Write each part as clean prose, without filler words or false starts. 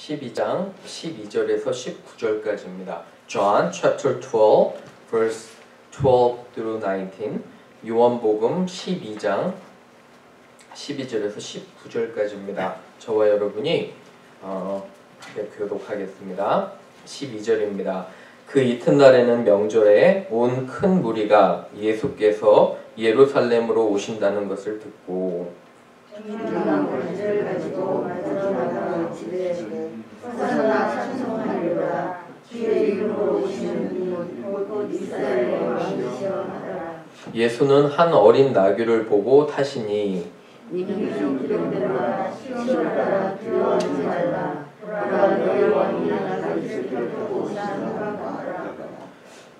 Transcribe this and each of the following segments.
12장 12절에서 19절까지입니다. John chapter 12 verse 12 through 19. 요한복음 12장 12절에서 19절까지입니다. 저와 여러분이 교독하겠습니다. 12절입니다. 그 이튿날에는 명절에 온 큰 무리가 예수께서 예루살렘으로 오신다는 것을 듣고 예수는 한 어린 나귀를 보고 타시니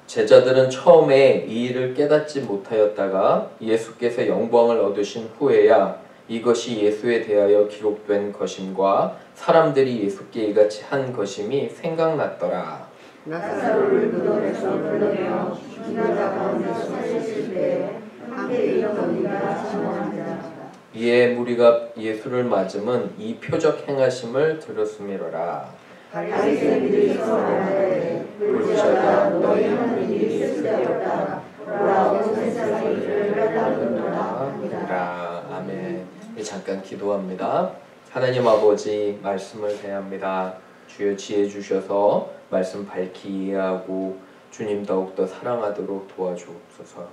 제자들은 처음에 이 일을 깨닫지 못하였다가 예수께서 영광을 얻으신 후에야 이것이 예수에 대하여 기록된 것임과 사람들이 예수께 이같이 한 것임이 생각났더라. 나사로를 무덤에서 불러내어 죽은 자 가운데서 살리실 때에 함께 있던 우리가 사모한다. 이에 무리가 예수를 맞음은 이 표적 행하심을 들었음이로라. 바리새인들이 말하되 불자가 너희 하는 일이 쓸데없다. 라고 세상의 일을 하더라. 아멘. 잠깐 기도합니다. 하나님 아버지 말씀을 대합니다. 주여 지혜 주셔서 말씀 밝히 이해하고 주님 더욱더 사랑하도록 도와주옵소서.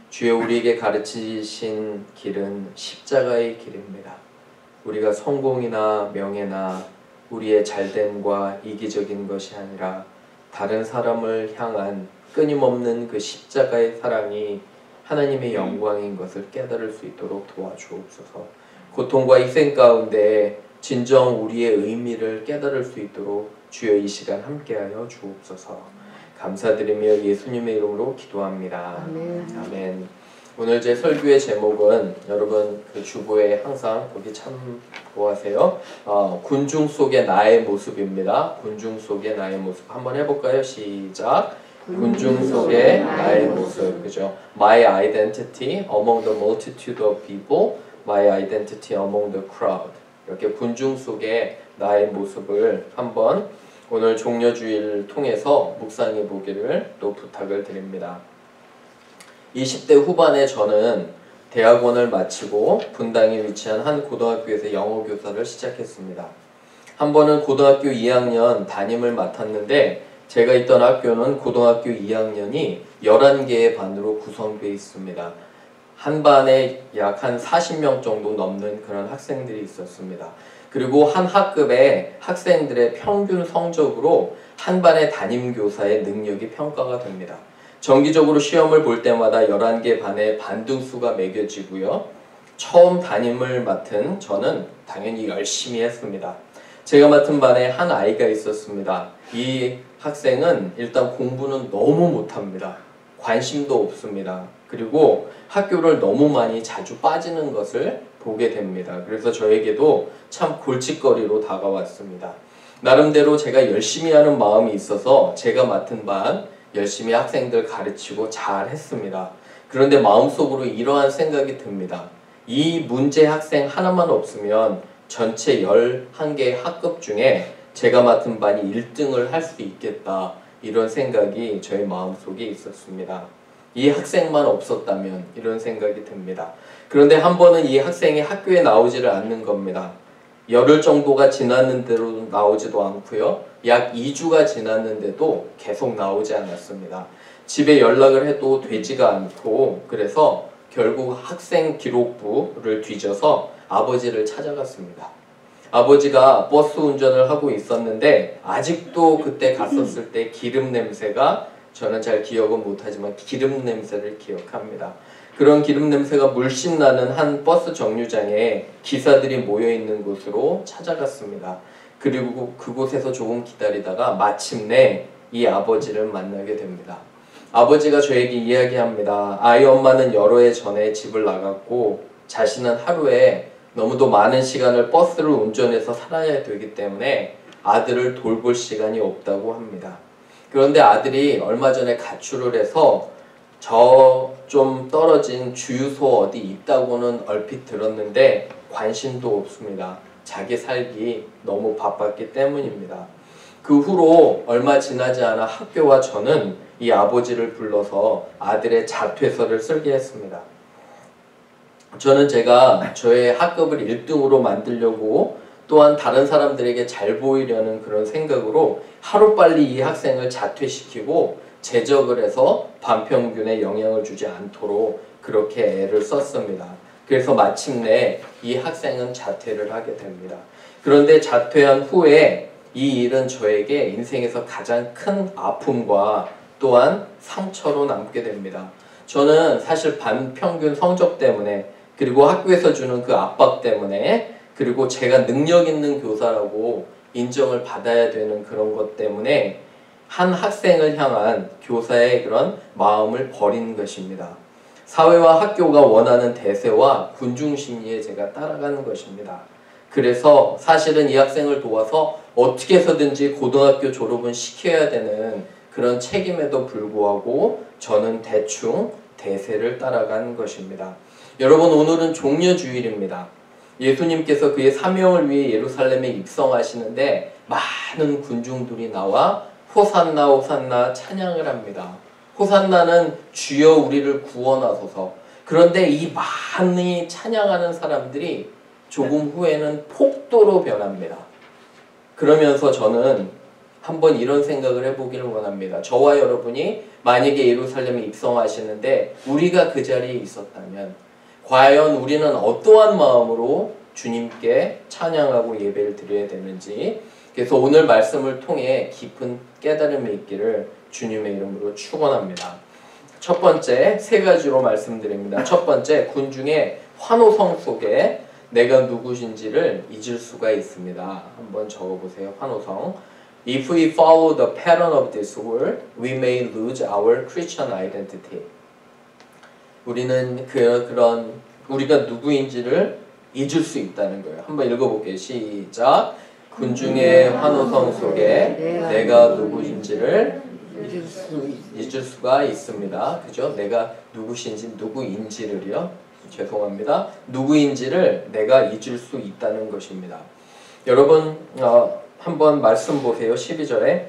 주여 우리에게 가르치신 길은 십자가의 길입니다. 우리가 성공이나 명예나 우리의 잘됨과 이기적인 것이 아니라 다른 사람을 향한 끊임없는 그 십자가의 사랑이 하나님의 영광인 것을 깨달을 수 있도록 도와주옵소서. 고통과 희생 가운데 진정 우리의 의미를 깨달을 수 있도록 주여 이 시간 함께하여 주옵소서. 감사드리며 예수님의 이름으로 기도합니다. 아멘. 오늘 제 설교의 제목은 여러분 그 주보에 항상 거기 참고하세요. 군중 속의 나의 모습입니다. 군중 속의 나의 모습 한번 해볼까요? 시작. 군중 속의 나의 모습. 그죠? My identity among the multitude of people. My identity among the crowd. 이렇게 군중 속의 나의 모습을 한번 오늘 종려주의를 통해서 묵상해 보기를 또 부탁을 드립니다. 20대 후반에 저는 대학원을 마치고 분당에 위치한 한 고등학교에서 영어 교사를 시작했습니다. 한 번은 고등학교 2학년 담임을 맡았는데 제가 있던 학교는 고등학교 2학년이 11개의 반으로 구성되어 있습니다. 한 반에 약 한 40명 정도 넘는 그런 학생들이 있었습니다. 그리고 한 학급에 학생들의 평균 성적으로 한 반의 담임교사의 능력이 평가가 됩니다. 정기적으로 시험을 볼 때마다 11개 반의 반등수가 매겨지고요. 처음 담임을 맡은 저는 당연히 열심히 했습니다. 제가 맡은 반에 한 아이가 있었습니다. 이 학생은 일단 공부는 너무 못합니다. 관심도 없습니다. 그리고 학교를 너무 많이 자주 빠지는 것을 보게 됩니다. 그래서 저에게도 참 골칫거리로 다가왔습니다. 나름대로 제가 열심히 하는 마음이 있어서 제가 맡은 반 열심히 학생들 가르치고 잘 했습니다. 그런데 마음속으로 이러한 생각이 듭니다. 이 문제 학생 하나만 없으면 전체 11개 학급 중에 제가 맡은 반이 1등을 할 수 있겠다. 이런 생각이 저의 마음속에 있었습니다. 이 학생만 없었다면 이런 생각이 듭니다. 그런데 한 번은 이 학생이 학교에 나오지를 않는 겁니다. 열흘 정도가 지났는데도 나오지도 않고요. 약 2주가 지났는데도 계속 나오지 않았습니다. 집에 연락을 해도 되지가 않고 그래서 결국 학생 기록부를 뒤져서 아버지를 찾아갔습니다. 아버지가 버스 운전을 하고 있었는데 아직도 그때 갔었을 때 기름 냄새가 저는 잘 기억은 못하지만 기름 냄새를 기억합니다. 그런 기름 냄새가 물씬 나는 한 버스 정류장에 기사들이 모여있는 곳으로 찾아갔습니다. 그리고 그곳에서 조금 기다리다가 마침내 이 아버지를 만나게 됩니다. 아버지가 저에게 이야기합니다. 아이 엄마는 여러 해 전에 집을 나갔고 자신은 하루에 너무도 많은 시간을 버스를 운전해서 살아야 되기 때문에 아들을 돌볼 시간이 없다고 합니다. 그런데 아들이 얼마 전에 가출을 해서 저 좀 떨어진 주유소 어디 있다고는 얼핏 들었는데 관심도 없습니다. 자기 살기 너무 바빴기 때문입니다. 그 후로 얼마 지나지 않아 학교와 저는 이 아버지를 불러서 아들의 자퇴서를 쓰게 했습니다. 저는 제가 저의 학급을 1등으로 만들려고 또한 다른 사람들에게 잘 보이려는 그런 생각으로 하루빨리 이 학생을 자퇴시키고 제적을 해서 반평균에 영향을 주지 않도록 그렇게 애를 썼습니다. 그래서 마침내 이 학생은 자퇴를 하게 됩니다. 그런데 자퇴한 후에 이 일은 저에게 인생에서 가장 큰 아픔과 또한 상처로 남게 됩니다. 저는 사실 반평균 성적 때문에 그리고 학교에서 주는 그 압박 때문에 그리고 제가 능력 있는 교사라고 인정을 받아야 되는 그런 것 때문에 한 학생을 향한 교사의 그런 마음을 버린 것입니다. 사회와 학교가 원하는 대세와 군중 심리에 제가 따라가는 것입니다. 그래서 사실은 이 학생을 도와서 어떻게 해서든지 고등학교 졸업은 시켜야 되는 그런 책임에도 불구하고 저는 대충 대세를 따라간 것입니다. 여러분, 오늘은 종려주일입니다. 예수님께서 그의 사명을 위해 예루살렘에 입성하시는데 많은 군중들이 나와 호산나 호산나 찬양을 합니다. 호산나는 주여 우리를 구원하소서. 그런데 이 많이 찬양하는 사람들이 조금 후에는 폭도로 변합니다. 그러면서 저는 한번 이런 생각을 해보기를 원합니다. 저와 여러분이 만약에 예루살렘에 입성하시는데 우리가 그 자리에 있었다면 과연 우리는 어떠한 마음으로 주님께 찬양하고 예배를 드려야 되는지, 그래서 오늘 말씀을 통해 깊은 깨달음이 있기를 주님의 이름으로 축원합니다. 첫 번째, 세 가지로 말씀드립니다. 첫 번째, 군중의 환호성 속에 내가 누구신지를 잊을 수가 있습니다. 한번 적어보세요. 환호성. If we follow the pattern of this world, we may lose our Christian identity. 우리는 그런 우리가 누구인지를 잊을 수 있다는 거예요. 한번 읽어볼게요. 시작. 군중의 환호성 속에 내가 누구인지를 잊을 수가 있습니다. 그죠? 내가 누구인지를요. 죄송합니다. 누구인지를 내가 잊을 수 있다는 것입니다. 여러분, 한번 말씀 보세요. 12절에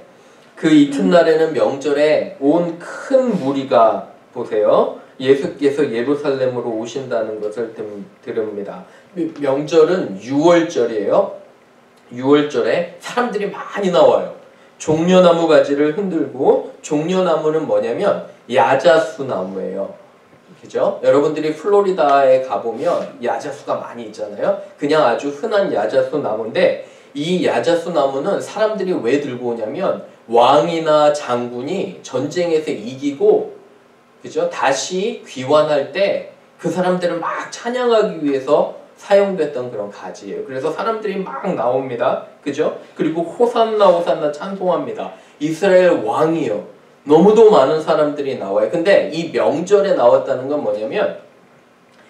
그 이튿날에는 명절에 온 큰 무리가 보세요. 예수께서 예루살렘으로 오신다는 것을 들읍니다. 명절은 6월절이에요. 6월절에 사람들이 많이 나와요. 종려나무 가지를 흔들고, 종려나무는 뭐냐면 야자수 나무예요. 그죠? 여러분들이 플로리다에 가보면 야자수가 많이 있잖아요. 그냥 아주 흔한 야자수 나무인데 이 야자수 나무는 사람들이 왜 들고 오냐면 왕이나 장군이 전쟁에서 이기고, 그죠? 다시 귀환할 때 그 사람들을 막 찬양하기 위해서 사용됐던 그런 가지예요. 그래서 사람들이 막 나옵니다. 그죠? 그리고 호산나 호산나 찬송합니다. 이스라엘 왕이요. 너무도 많은 사람들이 나와요. 근데 이 명절에 나왔다는 건 뭐냐면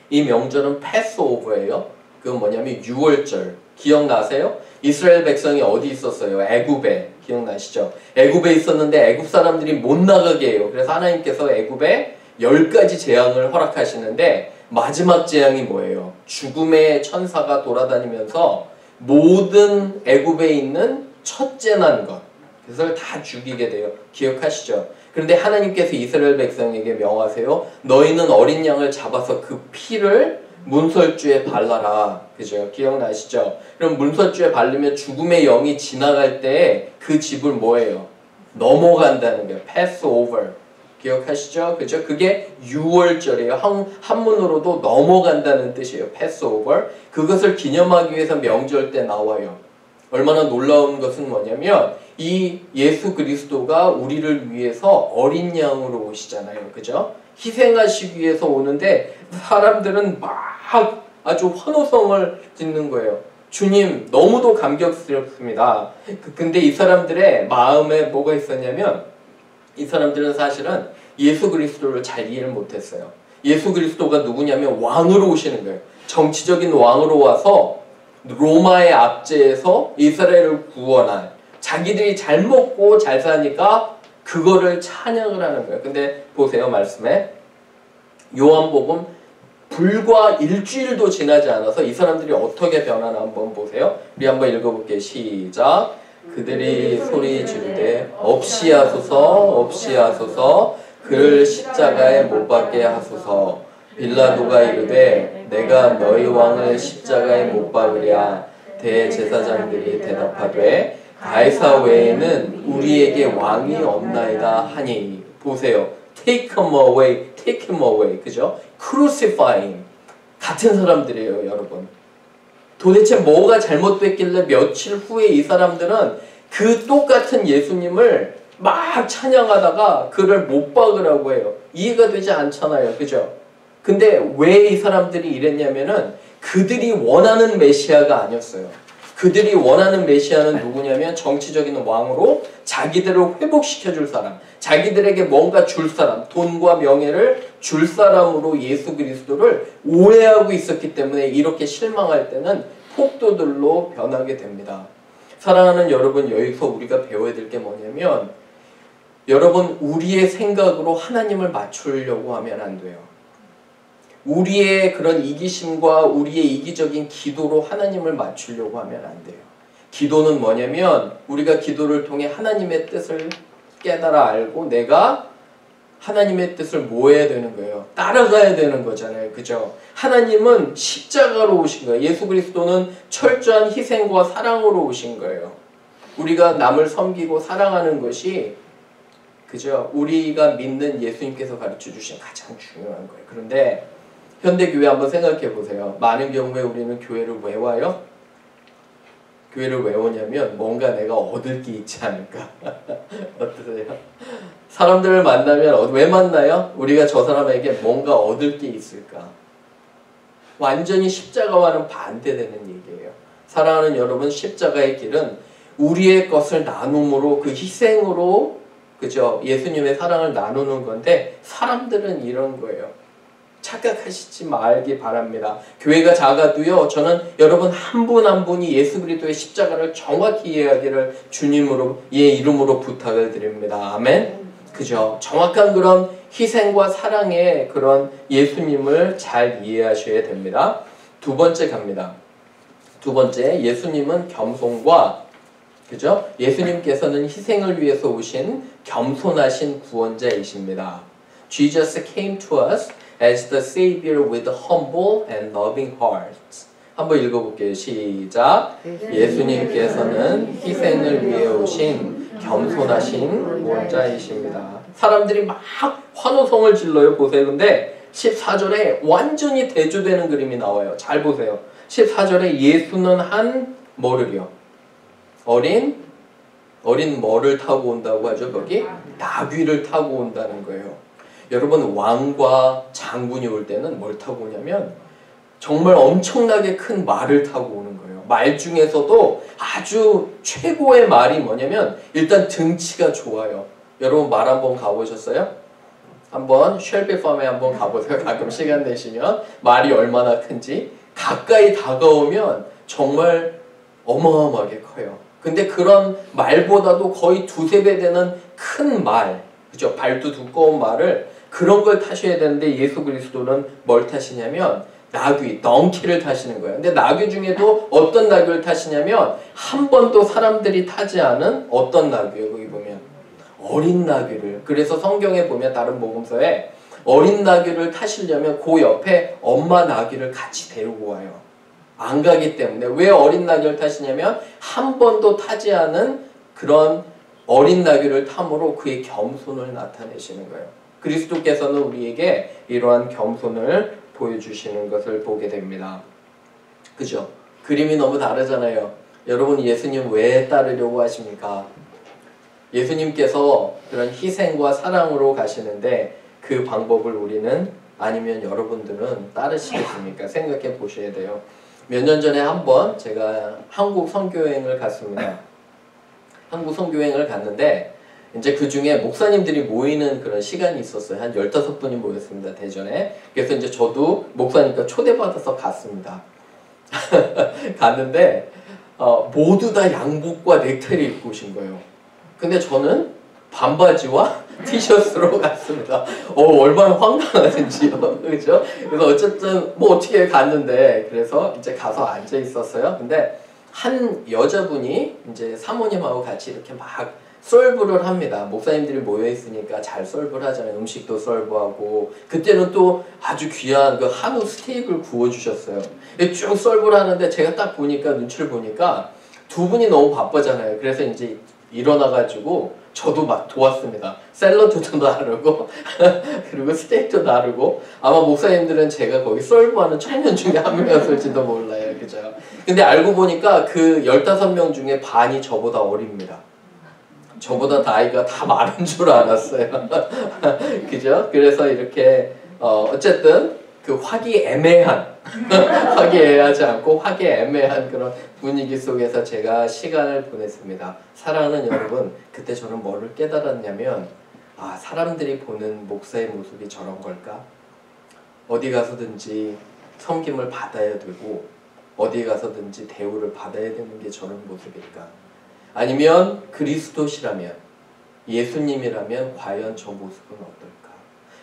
이 명절은 패스오버예요. 그건 뭐냐면 6월절. 기억나세요? 이스라엘 백성이 어디 있었어요? 애굽에. 기억나시죠? 애굽에 있었는데 애굽 사람들이 못 나가게 해요. 그래서 하나님께서 애굽에 10가지 재앙을 허락하시는데 마지막 재앙이 뭐예요? 죽음의 천사가 돌아다니면서 모든 애굽에 있는 첫째 난 것, 그것을 다 죽이게 돼요. 기억하시죠? 그런데 하나님께서 이스라엘 백성에게 명하세요. 너희는 어린 양을 잡아서 그 피를 문설주에 발라라. 그죠? 기억나시죠? 그럼 문설주에 바르면 죽음의 영이 지나갈 때 그 집을 뭐예요? 넘어간다는 거예요. pass over. 기억하시죠? 그죠? 그게 6월절이에요. 한문으로도 넘어간다는 뜻이에요. pass over. 그것을 기념하기 위해서 명절 때 나와요. 얼마나 놀라운 것은 뭐냐면 이 예수 그리스도가 우리를 위해서 어린 양으로 오시잖아요. 그죠? 희생하시기 위해서 오는데 사람들은 막 아주 환호성을 짓는 거예요. 주님 너무도 감격스럽습니다. 근데 이 사람들의 마음에 뭐가 있었냐면 이 사람들은 사실은 예수 그리스도를 잘 이해를 못했어요. 예수 그리스도가 누구냐면 왕으로 오시는 거예요. 정치적인 왕으로 와서 로마의 압제에서 이스라엘을 구원한, 자기들이 잘 먹고 잘 사니까 그거를 찬양을 하는 거예요. 근데 보세요, 말씀에 요한복음 불과 일주일도 지나지 않아서 이 사람들이 어떻게 변하나 한번 보세요. 우리 한번 읽어볼게요. 시작. 그들이 소리 지르되 없이 하소서 없이 하소서 그를 십자가에 못 박게 하소서. 빌라도가 이르되 내가 너희 왕을 십자가에 못 박으랴. 대제사장들이 대답하되 가이사 외에는 우리에게 왕이 없나이다 하니. 보세요. Take him away, take him away. 그죠? Crucify him. 같은 사람들이에요, 여러분. 도대체 뭐가 잘못됐길래 며칠 후에 이 사람들은 그 똑같은 예수님을 막 찬양하다가 그를 못 박으라고 해요. 이해가 되지 않잖아요. 그죠? 근데 왜 이 사람들이 이랬냐면은 그들이 원하는 메시아가 아니었어요. 그들이 원하는 메시아는 누구냐면 정치적인 왕으로 자기들을 회복시켜줄 사람, 자기들에게 뭔가 줄 사람, 돈과 명예를 줄 사람으로 예수 그리스도를 오해하고 있었기 때문에 이렇게 실망할 때는 폭도들로 변하게 됩니다. 사랑하는 여러분, 여기서 우리가 배워야 될 게 뭐냐면 여러분, 우리의 생각으로 하나님을 맞추려고 하면 안 돼요. 우리의 그런 이기심과 우리의 이기적인 기도로 하나님을 맞추려고 하면 안 돼요. 기도는 뭐냐면 우리가 기도를 통해 하나님의 뜻을 깨달아 알고 내가 하나님의 뜻을 뭐 해야 되는 거예요? 따라가야 되는 거잖아요. 그죠? 하나님은 십자가로 오신 거예요. 예수 그리스도는 철저한 희생과 사랑으로 오신 거예요. 우리가 남을 섬기고 사랑하는 것이 그죠? 우리가 믿는 예수님께서 가르쳐 주신 가장 중요한 거예요. 그런데 현대교회 한번 생각해 보세요. 많은 경우에 우리는 교회를 왜 와요? 교회를 왜 오냐면 뭔가 내가 얻을 게 있지 않을까? 어떠세요? 사람들을 만나면 왜 만나요? 우리가 저 사람에게 뭔가 얻을 게 있을까? 완전히 십자가와는 반대되는 얘기예요. 사랑하는 여러분, 십자가의 길은 우리의 것을 나눔으로 그 희생으로 그죠? 예수님의 사랑을 나누는 건데 사람들은 이런 거예요. 착각하시지 말기 바랍니다. 교회가 작아도요, 저는 여러분 한 분 한 분이 예수 그리스도의 십자가를 정확히 이해하기를 주님으로, 예 이름으로 부탁을 드립니다. 아멘? 그죠? 정확한 그런 희생과 사랑의 그런 예수님을 잘 이해하셔야 됩니다. 두 번째 갑니다. 두 번째, 예수님은 겸손과 그죠? 예수님께서는 희생을 위해서 오신 겸손하신 구원자이십니다. Jesus came to us as the Savior with humble and loving hearts. 한번 읽어볼게요. 시작. 예수님께서는 희생을 위해 오신 겸손하신 구원자이십니다. 사람들이 막 환호성을 질러요. 보세요. 근데 14절에 완전히 대조되는 그림이 나와요. 잘 보세요. 14절에 예수는 한 뭐를요? 어린 뭐를 타고 온다고 하죠? 거기 나귀를 타고 온다는 거예요. 여러분, 왕과 장군이 올 때는 뭘 타고 오냐면 정말 엄청나게 큰 말을 타고 오는 거예요. 말 중에서도 아주 최고의 말이 뭐냐면 일단 등치가 좋아요. 여러분 말 한번 가보셨어요? 한번 쉘비 팜에 한번 가보세요. 가끔 시간 내시면 말이 얼마나 큰지. 가까이 다가오면 정말 어마어마하게 커요. 근데 그런 말보다도 거의 두세 배 되는 큰 말, 그죠? 발도 두꺼운 말을 그런 걸 타셔야 되는데 예수 그리스도는 뭘 타시냐면 나귀, 덩키를 타시는 거예요. 근데 나귀 중에도 어떤 나귀를 타시냐면 한 번도 사람들이 타지 않은 어떤 나귀예요. 거기 보면 어린 나귀를. 그래서 성경에 보면 다른 복음서에 어린 나귀를 타시려면 그 옆에 엄마 나귀를 같이 데리고 와요. 안 가기 때문에. 왜 어린 나귀를 타시냐면 한 번도 타지 않은 그런 어린 나귀를 탐으로 그의 겸손을 나타내시는 거예요. 그리스도께서는 우리에게 이러한 겸손을 보여주시는 것을 보게 됩니다. 그죠? 그림이 너무 다르잖아요. 여러분, 예수님 왜 따르려고 하십니까? 예수님께서 그런 희생과 사랑으로 가시는데 그 방법을 우리는 아니면 여러분들은 따르시겠습니까? 생각해 보셔야 돼요. 몇 년 전에 한번 제가 한국 선교여행을 갔습니다. 한국 선교여행을 갔는데 이제 그 중에 목사님들이 모이는 그런 시간이 있었어요. 한 15분이 모였습니다. 대전에. 그래서 이제 저도 목사니까 초대받아서 갔습니다. 갔는데 모두 다 양복과 넥타이를 입고 오신 거예요. 근데 저는 반바지와 티셔츠로 갔습니다. 얼마나 황당하든지요. 그죠? 그래서 어쨌든 뭐 어떻게 갔는데, 그래서 이제 가서 앉아 있었어요. 근데 한 여자분이 이제 사모님하고 같이 이렇게 막 솔브를 합니다. 목사님들이 모여 있으니까 잘 솔브를 하잖아요. 음식도 솔브하고, 그때는 또 아주 귀한 그 한우 스테이크를 구워주셨어요. 쭉 솔브를 하는데 제가 딱 보니까, 눈치를 보니까 두 분이 너무 바쁘잖아요. 그래서 이제 일어나가지고 저도 막 도왔습니다. 샐러드도 나르고 그리고 스테이크도 나르고. 아마 목사님들은 제가 거기 솔브하는 청년 중에 한 명이었을지도 몰라요. 그죠? 근데 알고 보니까 그 15명 중에 반이 저보다 어립니다. 저보다 나이가 다 많은 줄 알았어요. 그죠? 그래서 이렇게 어쨌든 그 화기애매한 화기애애하지 않고 화기애매한 그런 분위기 속에서 제가 시간을 보냈습니다. 사랑하는 여러분, 그때 저는 뭐를 깨달았냐면, 사람들이 보는 목사의 모습이 저런 걸까? 어디 가서든지 섬김을 받아야 되고 어디 가서든지 대우를 받아야 되는 게 저런 모습일까? 아니면 그리스도시라면, 예수님이라면 과연 저 모습은 어떨까?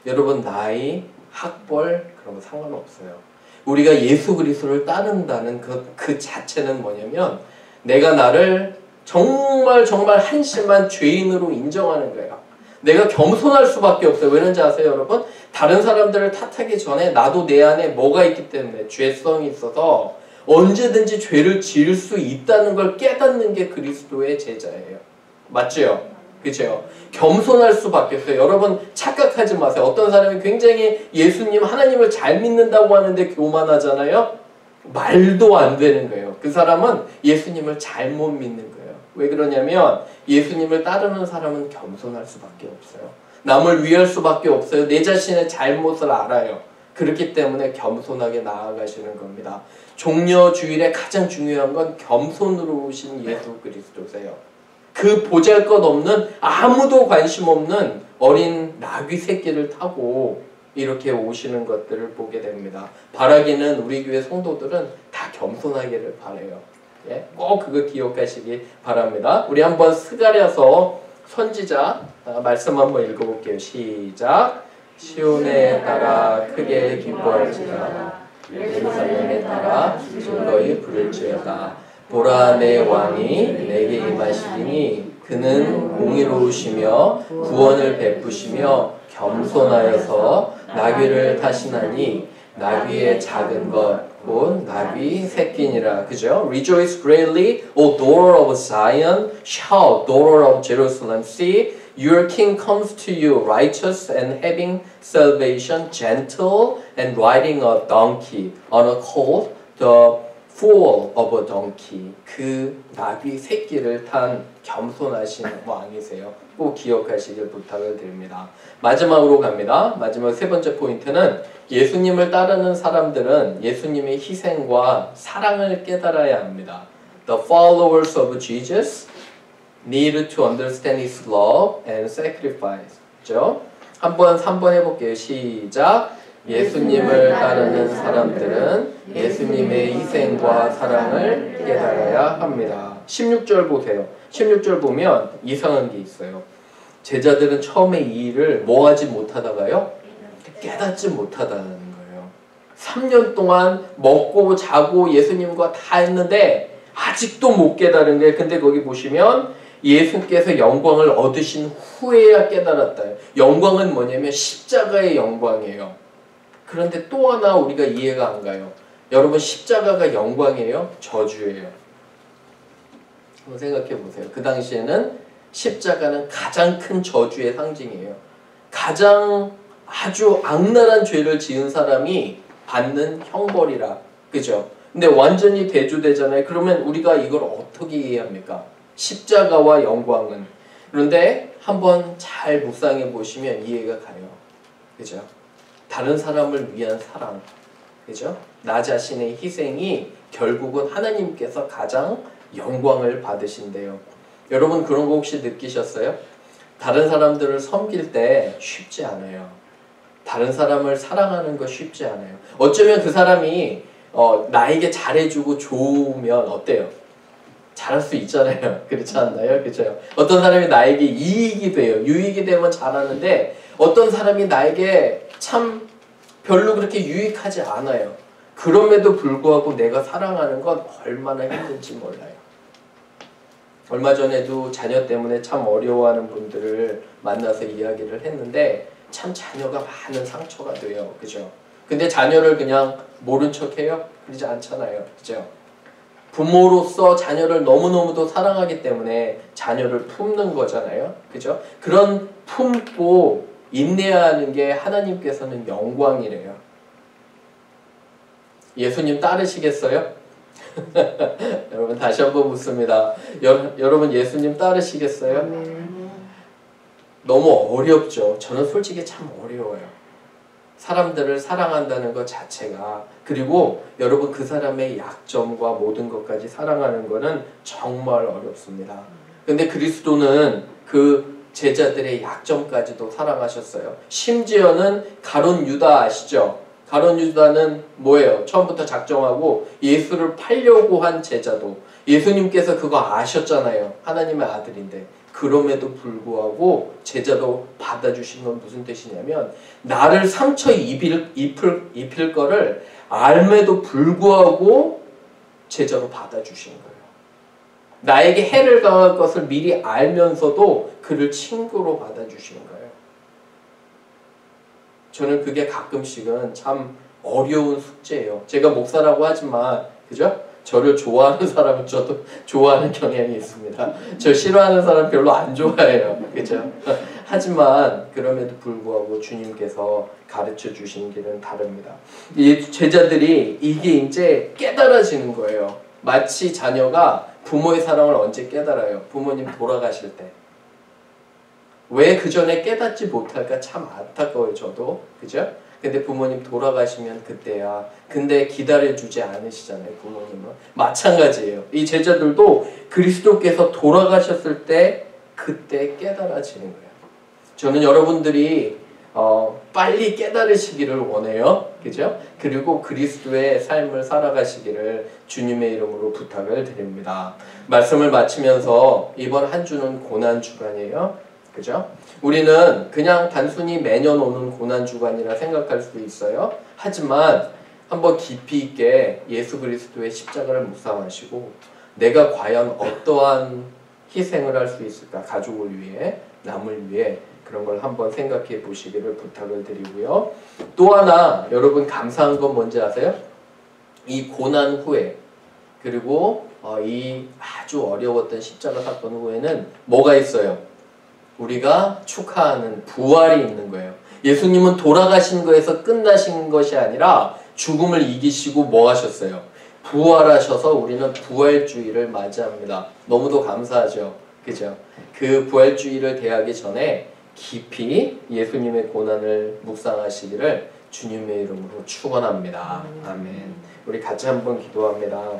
여러분, 나이, 학벌 그런 거 상관없어요. 우리가 예수 그리스도를 따른다는 그 자체는 뭐냐면, 내가 나를 정말 한심한 죄인으로 인정하는 거예요. 내가 겸손할 수밖에 없어요. 왜 그런지 아세요, 여러분? 다른 사람들을 탓하기 전에 나도 내 안에 뭐가 있기 때문에, 죄성이 있어서 언제든지 죄를 지을 수 있다는 걸 깨닫는 게 그리스도의 제자예요. 맞죠? 그죠? 겸손할 수밖에 없어요. 여러분, 착각하지 마세요. 어떤 사람이 굉장히 예수님, 하나님을 잘 믿는다고 하는데 교만하잖아요? 말도 안 되는 거예요. 그 사람은 예수님을 잘못 믿는 거예요. 왜 그러냐면, 예수님을 따르는 사람은 겸손할 수밖에 없어요. 남을 위할 수밖에 없어요. 내 자신의 잘못을 알아요. 그렇기 때문에 겸손하게 나아가시는 겁니다. 종려주일에 가장 중요한 건 겸손으로 오신 예수 그리스도세요. 그 보잘것없는, 아무도 관심 없는 어린 나귀 새끼를 타고 이렇게 오시는 것들을 보게 됩니다. 바라기는, 우리 교회 성도들은 다 겸손하기를 바라요. 예? 꼭 그거 기억하시기 바랍니다. 우리 한번 스가랴서 선지자 말씀 한번 읽어볼게요. 시작. 시온에 따라 크게 기뻐할지어다. 예루살렘에 따라 즐거이 부를지어다. 보라, 내 왕이 내게 임하시리니 그는 공의로우시며 구원을 베푸시며 겸손하여서 나귀를 타시나니 나귀의 작은 것 곧 나귀 새끼니라. 그죠? Rejoice greatly, O daughter of Zion. Shout, daughter of Jerusalem. See, your king comes to you, righteous and having salvation, gentle and riding a donkey on a colt, the foal of a donkey. 그 나귀 새끼를 탄 겸손하신 왕이세요. 꼭 기억하시길 부탁을 드립니다. 마지막으로 갑니다. 마지막 세 번째 포인트는, 예수님을 따르는 사람들은 예수님의 희생과 사랑을 깨달아야 합니다. The followers of Jesus need to understand His love and sacrifice. 그죠? 한번 3번 해볼게요. 시작. 예수님을 따르는 사람들은 예수님의 희생과 사랑을 깨달아야 합니다. 16절 보세요. 16절 보면 이상한 게 있어요. 제자들은 처음에 이 일을 뭐 하지 못하다가요? 깨닫지 못하다는 거예요. 3년 동안 먹고 자고 예수님과 다 했는데 아직도 못 깨달은 거예요. 근데 거기 보시면 예수께서 영광을 얻으신 후에야 깨달았다. 영광은 뭐냐면 십자가의 영광이에요. 그런데 또 하나 우리가 이해가 안 가요. 여러분, 십자가가 영광이에요? 저주예요? 한번 생각해 보세요. 그 당시에는 십자가는 가장 큰 저주의 상징이에요. 가장 아주 악랄한 죄를 지은 사람이 받는 형벌이라. 그죠? 근데 완전히 대조되잖아요. 그러면 우리가 이걸 어떻게 이해합니까? 십자가와 영광은. 그런데 한번 잘 묵상해 보시면 이해가 가요. 그죠? 다른 사람을 위한 사랑. 그죠? 나 자신의 희생이 결국은 하나님께서 가장 영광을 받으신대요. 여러분, 그런 거 혹시 느끼셨어요? 다른 사람들을 섬길 때 쉽지 않아요. 다른 사람을 사랑하는 거 쉽지 않아요. 어쩌면 그 사람이 나에게 잘해주고 좋으면 어때요? 잘할 수 있잖아요. 그렇지 않나요? 그죠? 어떤 사람이 나에게 이익이 돼요. 유익이 되면 잘하는데 어떤 사람이 나에게 참 별로 그렇게 유익하지 않아요. 그럼에도 불구하고 내가 사랑하는 건 얼마나 힘든지 몰라요. 얼마 전에도 자녀 때문에 참 어려워하는 분들을 만나서 이야기를 했는데 참 자녀가 많은 상처가 돼요. 그죠? 근데 자녀를 그냥 모른 척해요? 그러지 않잖아요. 그죠? 부모로서 자녀를 너무너무도 사랑하기 때문에 자녀를 품는 거잖아요. 그죠? 그런 품고 인내하는 게 하나님께서는 영광이래요. 예수님 따르시겠어요? 여러분 다시 한번 묻습니다. 여러분 예수님 따르시겠어요? 너무 어렵죠. 저는 솔직히 참 어려워요. 사람들을 사랑한다는 것 자체가, 그리고 여러분 그 사람의 약점과 모든 것까지 사랑하는 것은 정말 어렵습니다. 근데 그리스도는 그 제자들의 약점까지도 사랑하셨어요. 심지어는 가룟 유다 아시죠? 가룟 유다는 뭐예요? 처음부터 작정하고 예수를 팔려고 한 제자도 예수님께서 그거 아셨잖아요. 하나님의 아들인데. 그럼에도 불구하고 제자도 받아주신 건 무슨 뜻이냐면 나를 상처 입힐 거를 알매도 불구하고 제자로 받아주신 거예요. 나에게 해를 가할 것을 미리 알면서도 그를 친구로 받아주시는 거예요. 저는 그게 가끔씩은 참 어려운 숙제예요. 제가 목사라고 하지만 그죠? 저를 좋아하는 사람은 저도 좋아하는 경향이 있습니다. 저 싫어하는 사람 별로 안 좋아해요. 그죠? 하지만 그럼에도 불구하고 주님께서 가르쳐 주신 길은 다릅니다. 이 제자들이 이게 이제 깨달아지는 거예요. 마치 자녀가 부모의 사랑을 언제 깨달아요? 부모님 돌아가실 때. 왜 그 전에 깨닫지 못할까 참 안타까워요. 저도. 그죠? 근데 부모님 돌아가시면 그때야. 근데 기다려주지 않으시잖아요. 부모님은. 마찬가지예요. 이 제자들도 그리스도께서 돌아가셨을 때 그때 깨달아지는 거예요. 저는 여러분들이 빨리 깨달으시기를 원해요. 그죠? 그리고 그리스도의 삶을 살아가시기를 주님의 이름으로 부탁을 드립니다. 말씀을 마치면서 이번 한 주는 고난 주간이에요. 그죠? 우리는 그냥 단순히 매년 오는 고난주간이라 생각할 수도 있어요. 하지만 한번 깊이 있게 예수 그리스도의 십자가를 묵상하시고 내가 과연 어떠한 희생을 할 수 있을까? 가족을 위해, 남을 위해 그런 걸 한번 생각해 보시기를 부탁을 드리고요. 또 하나 여러분 감사한 건 뭔지 아세요? 이 고난 후에 그리고 이 아주 어려웠던 십자가 사건 후에는 뭐가 있어요? 우리가 축하하는 부활이 있는 거예요. 예수님은 돌아가신 거에서 끝나신 것이 아니라 죽음을 이기시고 뭐 하셨어요? 부활하셔서 우리는 부활주의를 맞이합니다. 너무도 감사하죠. 그죠? 그 부활주의를 대하기 전에 깊이 예수님의 고난을 묵상하시기를 주님의 이름으로 축원합니다. 아멘. 우리 같이 한번 기도합니다.